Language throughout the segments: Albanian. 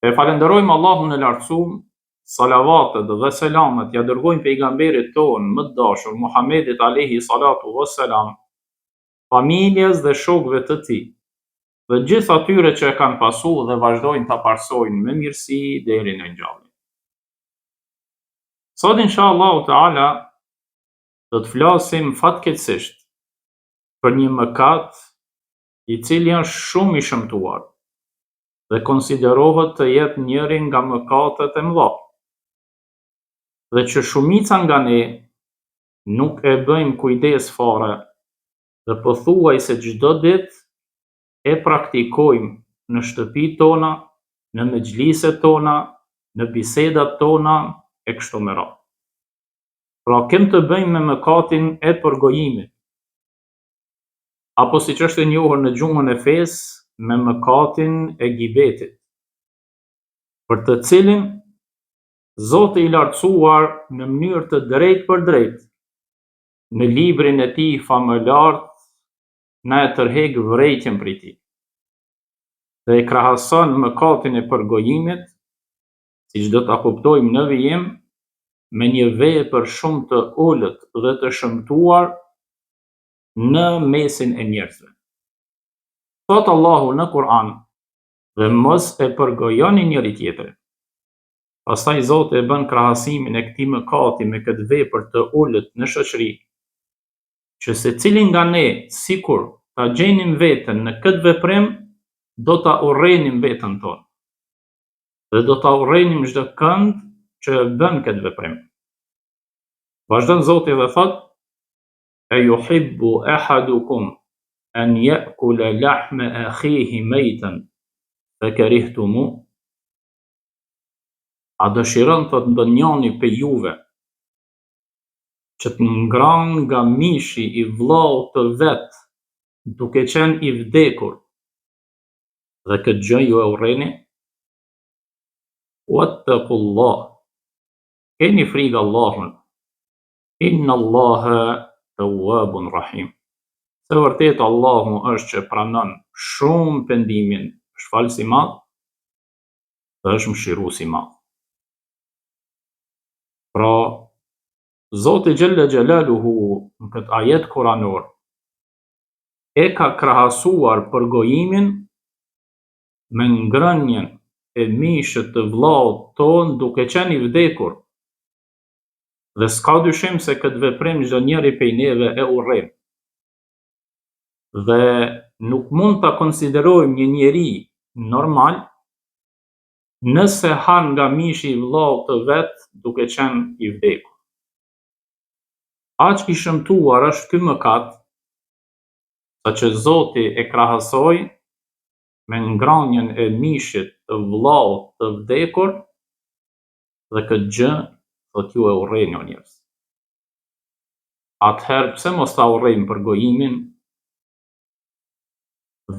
E falenderojmë Allahun e lartësuar, salavatet dhe selamet ja dërgojmë pejgamberit tonë më të dashur Muhamedit alayhi salatu wassalam, familjes dhe shokëve të tij, dhe gjithë atyre që e kanë pasur dhe vazhdojnë ta parsojnë me mirësi deri në ngjallje. Sot inshallah taala do të flasim fatkeqësisht për një mëkat i cili është shumë i shëmtuar dhe konsiderohet të jetë njëri nga mëkatet e mëdha, dhe që shumica nga ne nuk e bëjmë kujdes fare dhe pothuajse çdo ditë e praktikojmë në shtëpitë tona, në mexhliset tona, në bisedat tona e kështu me radhë. Pra kemë të bëjmë me mëkatin e përgojimit, apo siç është e njohur në gjuhën e fesë, me mëkatin e gibetit, për të cilin Zoti i lartësuar në mënyrë të drejtë për drejtë në librin e tij famëlar na e tërheq vërejtjen prej tij dhe e krahason mëkatin e përgojimit, siç do ta kuptojmë në vijim, me një vepër shumë të ulët dhe të shëmtuar në mesin e njerëzve. Thot Allahu në Kur'an: dhe mos e përgojoni njëri tjetrin. Pastaj Zoti e bën krahasimin e këtij mëkati me këtë vepër të ulët në shoqëri, që secili nga ne, sikur ta gjenim veten në këtë veprim, do ta urrejnim veten tonë dhe do ta urrejnim çdo kënd që e bën këtë veprim. Vazhdon Zoti dhe thot: e yuhibbu ahadukum an ya'kula lahma akhihi maytan fakarihtumu. A dëshiron, thot, ndonjëri pe juve që të ngran nga mishi i vllaut të vet duke qenë i vdekur, dhe këtë gjë ju e urreni? Wattaqullah, keni frikë Allahun, inna Allaha tawwabun rahim. Se vërtet Allahu është që pranon shumë pendimin, është falës i madh dhe është mëshirues i madh. Pra, Zoti Gjelle Gjelaluhu në këtë ajet kuranor e ka krahasuar përgojimin me ngrënien e mishit të vllaut ton duke qenë i vdekur, dhe s'ka dyshim se këtë veprim çdo njeri prej neve e urrejmë. Dhe nuk mund ta konsiderojmë një njeri normal nëse han nga mishi i vllaut të vet duke qenë i vdekur. Aq i shëmtuar është ky mëkat, saqë Zoti e krahasoi me ngrënien e mishit të vllaut të vdekur, dhe këtë gjë thot ju e urrejni o njerëz. Atëherë pse mos ta urrejmë përgojimin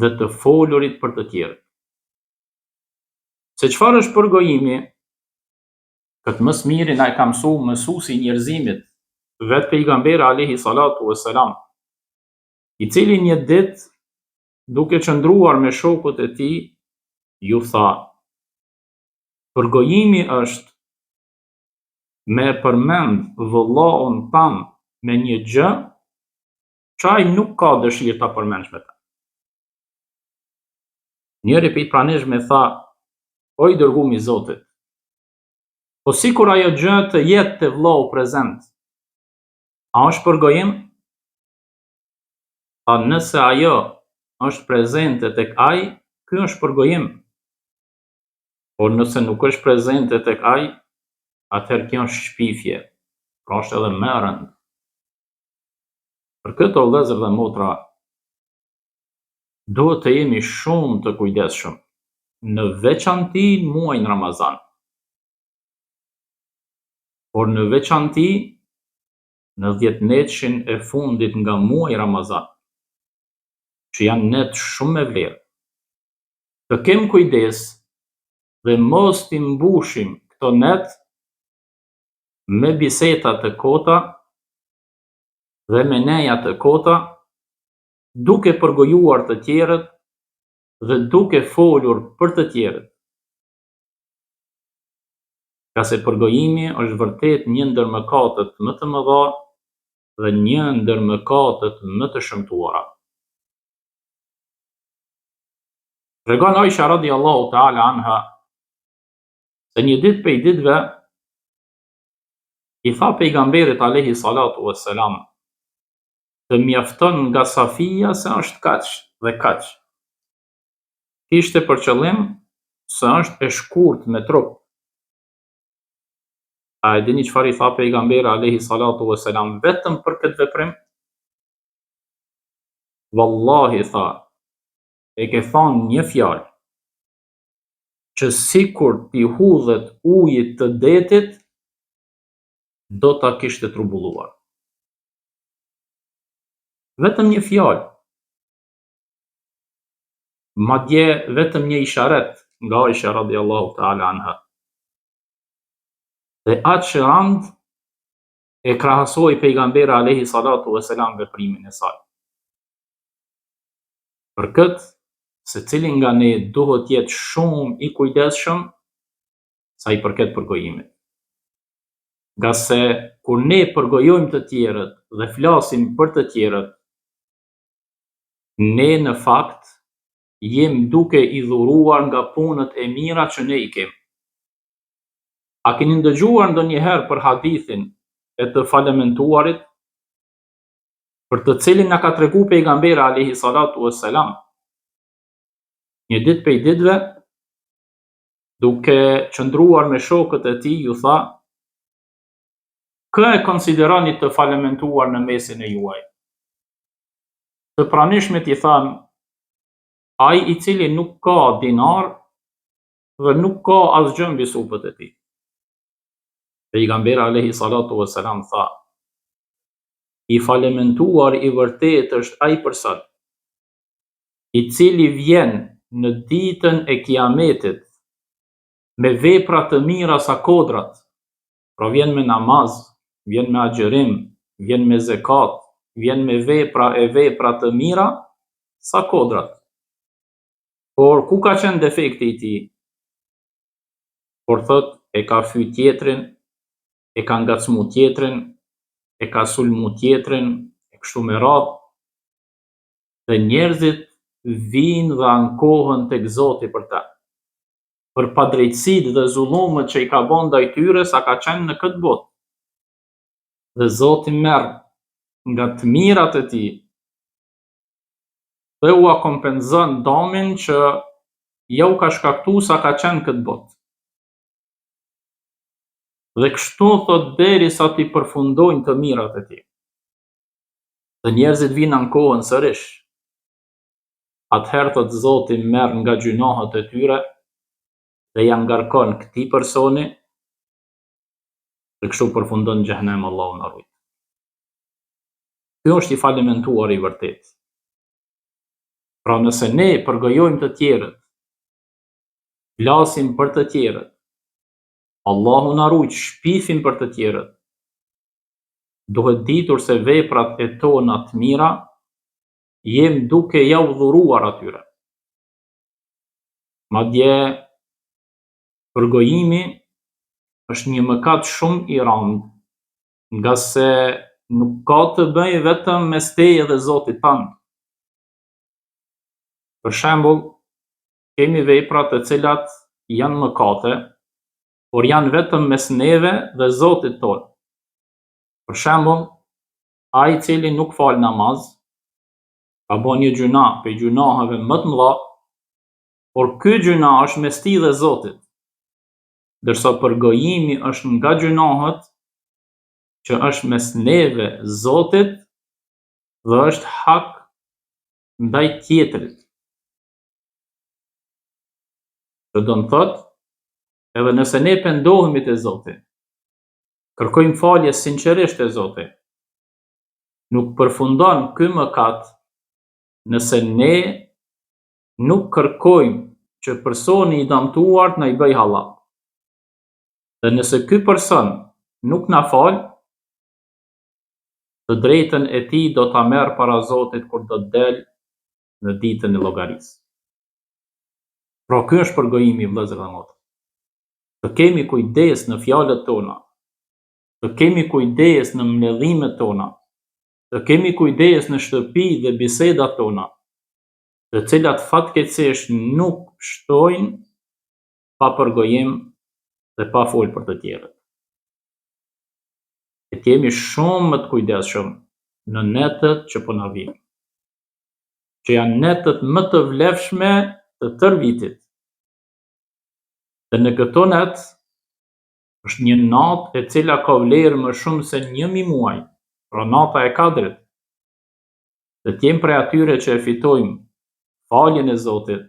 dhe të folurit për të tjerët? Se çfarë është përgojimi? Këtë më së miri na e ka mësuar mësuesi i njerëzimit, vetë pejgamberi alayhi salatu wassalam, i cili një ditë duke qëndruar me shokët e tij ju tha: përgojimi është me përmend vëllaun tan me një gjë që ai nuk ka dëshirë ta përmendsh me ta. Njëri prej pranishme tha: o i dërguar i Zotit, po sikur ajo gjë të jetë te vllau prezent, a është përgojim? Tha: nëse ajo është prezente tek ai, ky është përgojim. Por nëse nuk është prezente tek ai, atëherë kjo është shpifje, pra është edhe më e rëndë. Për këtë, o vëllezër dhe motra, duhet të jemi shumë të kujdesshëm, në veçanti në muajin Ramazan, por në veçanti në 10 netshin e fundit nga muaji Ramazan, që janë net shumë me vlerë. Të kem kujdes dhe mos t'i mbushim këto net me biseda të kota dhe me neja të kota, duke përgojuar të tjerët dhe duke folur për të tjerët. Ka se përgojimi është vërtet një ndër mëkatet më të mëdha dhe një ndër mëkatet më të shëmtuara. Tregon Aisha radiallahu ta'ala anha se një ditë prej ditëve i tha pejgamberit alayhi salatu wassalam: "Të mjafton nga Safia se është kaq dhe kaq." Kishte për qëllim se është e shkurt me trup. A e dini çfarë i tha pejgamberi alayhi salatu wassalam vetëm për këtë veprim? Wallahi tha, e ke thonë një fjalë që sikur t'i hudhet ujit të detit, do ta kishte trubulluar. Vetëm një fjalë. Madje vetëm një isharet nga Aisha radiallahu ta'ala anha. Dhe atë që rand e krahasoi pejgamberi alayhi salatu wassalam veprimin e saj. Për këtë, secili nga ne duhet jetë shumë i kujdesshëm sa i përket përgojimit. Nga se kur ne përgojojmë të tjerët dhe flasim për të tjerët, ne në fakt jem duke i dhuruar nga punët e mira që ne i kemi. A keni ndëgjuar ndonjëherë për hadithin e të falementuarit, për të cilin na ka tregu pejgamberi alayhi salatu wassalam? Një ditë prej ditëve, duke qëndruar me shokët e tij, ju tha: "Kë e konsideroni të falementuar në mesin e juaj?" Të pranishmit i thanë: "Ai i cili nuk ka dinar dhe nuk ka asgjë mbi supët e tij." Pejgamberi alayhi salatu wassalam tha: "I falementuar i vërtet është ai person i cili vjen në ditën e Kiametit me vepra të mira sa kodrat, pra vjen me namaz, vjen me agjërim, vjen me zekat, vjen me vepra të mira sa kodrat. Por ku ka qenë defekti i tij? Por thot, e ka fyt tjetrin, e ka ngacmu tjetrin, e ka sulmu tjetrin, e kështu me radhë, dhe njerëzit vinë dhe ankohen tek Zoti për ta, për padrejtësitë dhe zullumet që i ka bën ndaj tyre sa ka qenë në këtë botë. Dhe Zoti merr nga të mirat e tij dhe ua kompenzon damin që ja u ka shkaktuar sa ka qenë këtë botë. Dhe kështu thot derisa t'i përfundojnë të mirat e tij. Dhe njerëzit vinë ankohen sërish. Atëherë thot Zoti merr nga gjunohet e tyre dhe ja ngarkon këtij personi, dhe kështu përfundon në xhehenem, Allahu na ruaj. Ky është i falementuar i vërtet. Pra nëse ne përgojojmë të tjerët, flasim për të tjerët, Allahu na ruaj, shpifim për të tjerët, duhet ditur se veprat e tona të mira jem duke ja udhuruar atyre. Madje përgojimi është një mëkat shumë i rëndë, nga se nuk ka të bëjë vetëm mes teje dhe Zotit tanë. Për shembull, kemi vepra të cilat janë mëkate, por janë vetëm mes neve dhe Zotit tonë. Për shembull, ai i cili nuk fal namaz, ka bën një gjuna prej gjunaheve më të mëdha, por ky gjuna është mes tij dhe Zotit, ndërsa përgojimi është nga gjunahet që është mes neve Zotit dhe është hak ndaj tjetrit. Që do të thotë, edhe nëse ne pendohemi te Zoti, kërkojmë falje sinqerisht te Zoti, nuk përfundon ky mëkat nëse ne nuk kërkojmë që personi i dëmtuar na i bëj hallall. Dhe nëse ky person nuk na fal, të drejtën e tij do ta merr para Zotit kur do të del në ditën e llogarisë. Pra ky është përgojimi, vëllezër dhe motra. të kemi kujdes në fjalët tona, të kemi kujdes në mbledhimet tona, të kemi kujdes në shtëpi dhe bisedat tona, të cilat fatkeqësisht nuk shtojnë pa përgojim dhe pa folë për të tjerët. E të jemi shumë më të kujdesshëm në netët që po na vijnë, që janë netët më të vlefshme të tërë vitit. Dhe në këto net është një natë e cila ka vlerë më shumë se 1000 muaj, pra nata e Kadrit. Dhe të jemi prej atyre që e fitojmë faljen e Zotit,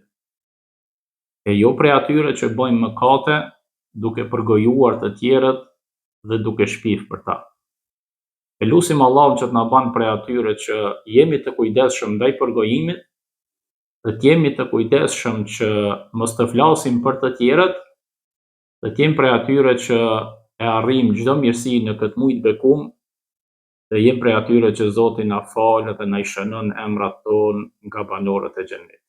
e jo prej atyre që bëjmë mëkate duke përgojuar të tjerët dhe duke shpif për ta. E lusim Allahun që të na bën prej atyre që jemi të kujdesshëm ndaj përgojimit, dhe të jemi të kujdesshëm që mos të flasim për të tjerët, dhe të jemi prej atyre që e arrijmë çdo mirësi në këtë muaj të bekuar, dhe jemi prej atyre që Zoti na fal dhe na i shënon emrat tonë nga banorët e xhenetit.